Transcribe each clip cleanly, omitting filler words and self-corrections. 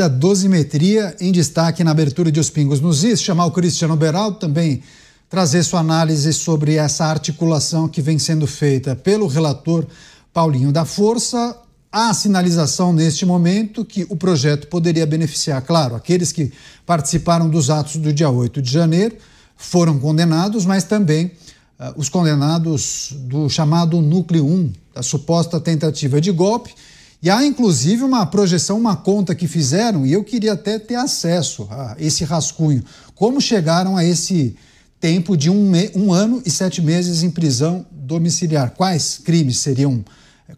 da dosimetria em destaque na abertura de Os Pingos nos Is, chamar o Cristiano Beraldo também, trazer sua análise sobre essa articulação que vem sendo feita pelo relator Paulinho da Força. Há sinalização neste momento que o projeto poderia beneficiar, claro, aqueles que participaram dos atos do dia 8 de janeiro, foram condenados, mas também os condenados do chamado Núcleo 1, da suposta tentativa de golpe. E há, inclusive, uma projeção, uma conta que fizeram, e eu queria até ter acesso a esse rascunho. Como chegaram a esse tempo de 1 ano e 7 meses em prisão domiciliar? Quais crimes seriam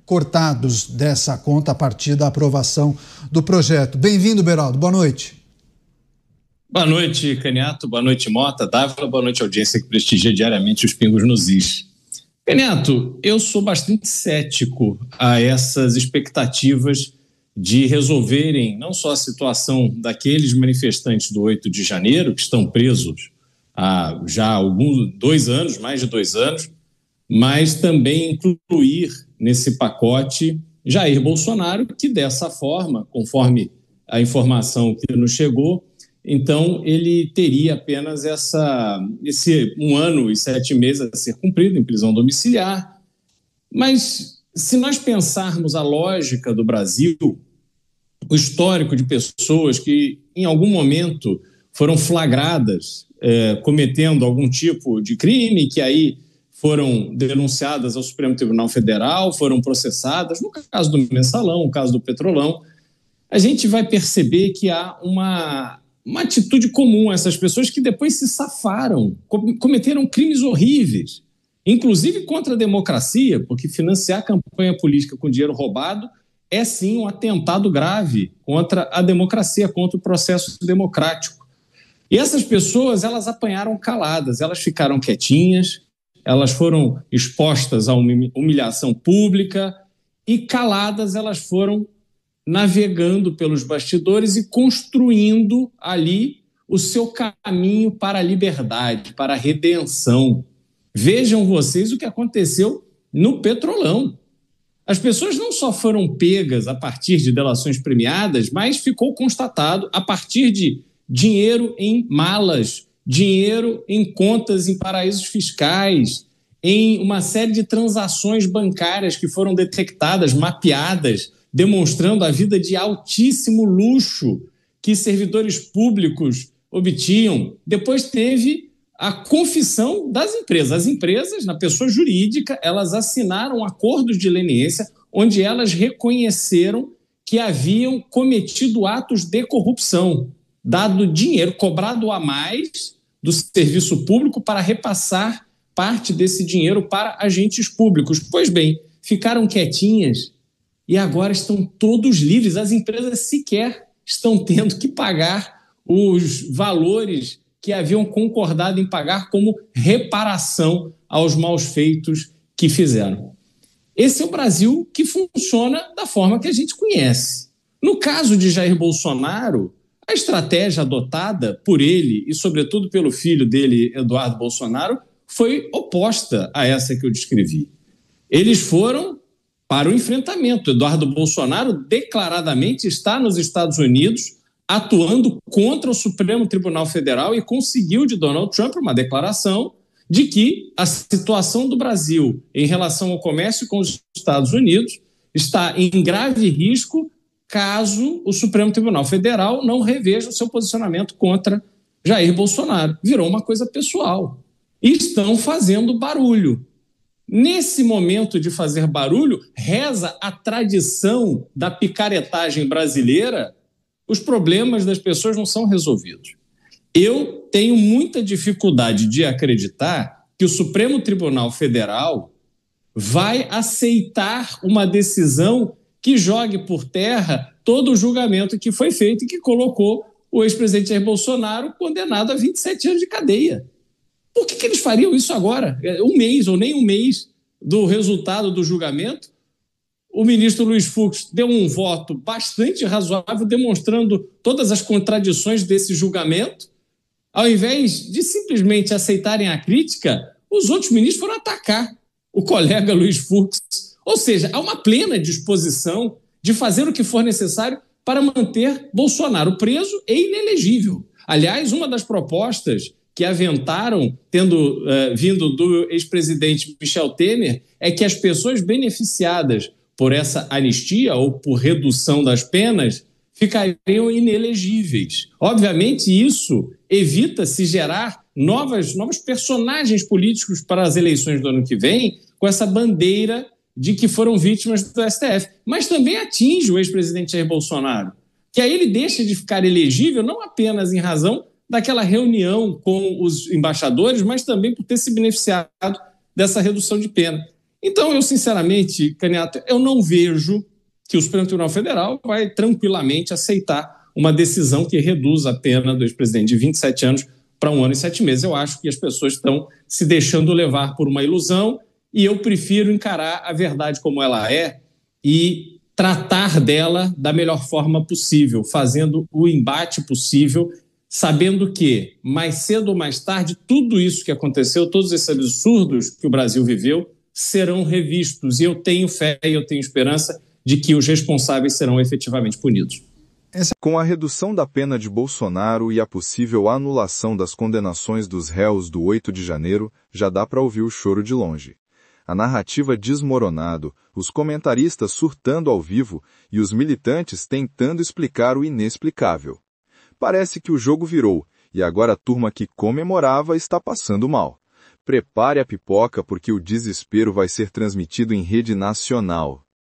cortados dessa conta a partir da aprovação do projeto? Bem-vindo, Beraldo. Boa noite. Boa noite, Caniato. Boa noite, Mota. Dávila, boa noite, audiência que prestigia diariamente Os Pingos nos Is. Caniato, eu sou bastante cético a essas expectativas de resolverem não só a situação daqueles manifestantes do 8 de janeiro, que estão presos há já mais de 2 anos, mas também incluir nesse pacote Jair Bolsonaro, que dessa forma, conforme a informação que nos chegou, então ele teria apenas esse 1 ano e 7 meses a ser cumprido em prisão domiciliar. Mas se nós pensarmos a lógica do Brasil, o histórico de pessoas que em algum momento foram flagradas cometendo algum tipo de crime, que aí foram denunciadas ao Supremo Tribunal Federal, foram processadas, no caso do Mensalão, no caso do Petrolão, a gente vai perceber que há uma atitude comum a essas pessoas que depois se safaram, cometeram crimes horríveis, inclusive contra a democracia, porque financiar a campanha política com dinheiro roubado é sim um atentado grave contra a democracia, contra o processo democrático. E essas pessoas, elas apanharam caladas, elas ficaram quietinhas, elas foram expostas a uma humilhação pública e caladas elas foram navegando pelos bastidores e construindo ali o seu caminho para a liberdade, para a redenção. Vejam vocês o que aconteceu no Petrolão. As pessoas não só foram pegas a partir de delações premiadas, mas ficou constatado a partir de dinheiro em malas, dinheiro em contas em paraísos fiscais, em uma série de transações bancárias que foram detectadas, mapeadas, demonstrando a vida de altíssimo luxo que servidores públicos obtinham. Depois teve a confissão das empresas. As empresas, na pessoa jurídica, elas assinaram acordos de leniência onde elas reconheceram que haviam cometido atos de corrupção, dado dinheiro cobrado a mais do serviço público para repassar parte desse dinheiro para agentes públicos. Pois bem, ficaram quietinhas e agora estão todos livres. As empresas sequer estão tendo que pagar os valores que haviam concordado em pagar como reparação aos maus feitos que fizeram. Esse é o Brasil que funciona da forma que a gente conhece. No caso de Jair Bolsonaro, a estratégia adotada por ele e, sobretudo, pelo filho dele, Eduardo Bolsonaro, foi oposta a essa que eu descrevi. Eles foram para o enfrentamento. Eduardo Bolsonaro declaradamente está nos Estados Unidos atuando contra o Supremo Tribunal Federal e conseguiu de Donald Trump uma declaração de que a situação do Brasil em relação ao comércio com os Estados Unidos está em grave risco caso o Supremo Tribunal Federal não reveja o seu posicionamento contra Jair Bolsonaro. Virou uma coisa pessoal. E estão fazendo barulho. Nesse momento de fazer barulho, reza a tradição da picaretagem brasileira, os problemas das pessoas não são resolvidos. Eu tenho muita dificuldade de acreditar que o Supremo Tribunal Federal vai aceitar uma decisão que jogue por terra todo o julgamento que foi feito e que colocou o ex-presidente Jair Bolsonaro condenado a 27 anos de cadeia. Por que eles fariam isso agora? 1 mês ou nem 1 mês do resultado do julgamento? O ministro Luiz Fux deu um voto bastante razoável, demonstrando todas as contradições desse julgamento. Ao invés de simplesmente aceitarem a crítica, os outros ministros foram atacar o colega Luiz Fux. Ou seja, há uma plena disposição de fazer o que for necessário para manter Bolsonaro preso e inelegível. Aliás, uma das propostas que aventaram, tendo vindo do ex-presidente Michel Temer, é que as pessoas beneficiadas por essa anistia ou por redução das penas ficariam inelegíveis. Obviamente, isso evita se gerar novos personagens políticos para as eleições do ano que vem com essa bandeira de que foram vítimas do STF. Mas também atinge o ex-presidente Jair Bolsonaro, que aí ele deixa de ficar elegível não apenas em razão daquela reunião com os embaixadores, mas também por ter se beneficiado dessa redução de pena. Então, eu sinceramente, Caniato, eu não vejo que o Supremo Tribunal Federal vai tranquilamente aceitar uma decisão que reduz a pena do ex-presidente de 27 anos para 1 ano e 7 meses. Eu acho que as pessoas estão se deixando levar por uma ilusão e eu prefiro encarar a verdade como ela é e tratar dela da melhor forma possível, fazendo o embate possível, sabendo que, mais cedo ou mais tarde, tudo isso que aconteceu, todos esses absurdos que o Brasil viveu, serão revistos. E eu tenho fé e eu tenho esperança de que os responsáveis serão efetivamente punidos. Com a redução da pena de Bolsonaro e a possível anulação das condenações dos réus do 8 de janeiro, já dá para ouvir o choro de longe. A narrativa desmoronado, os comentaristas surtando ao vivo e os militantes tentando explicar o inexplicável. Parece que o jogo virou, e agora a turma que comemorava está passando mal. Prepare a pipoca porque o desespero vai ser transmitido em rede nacional.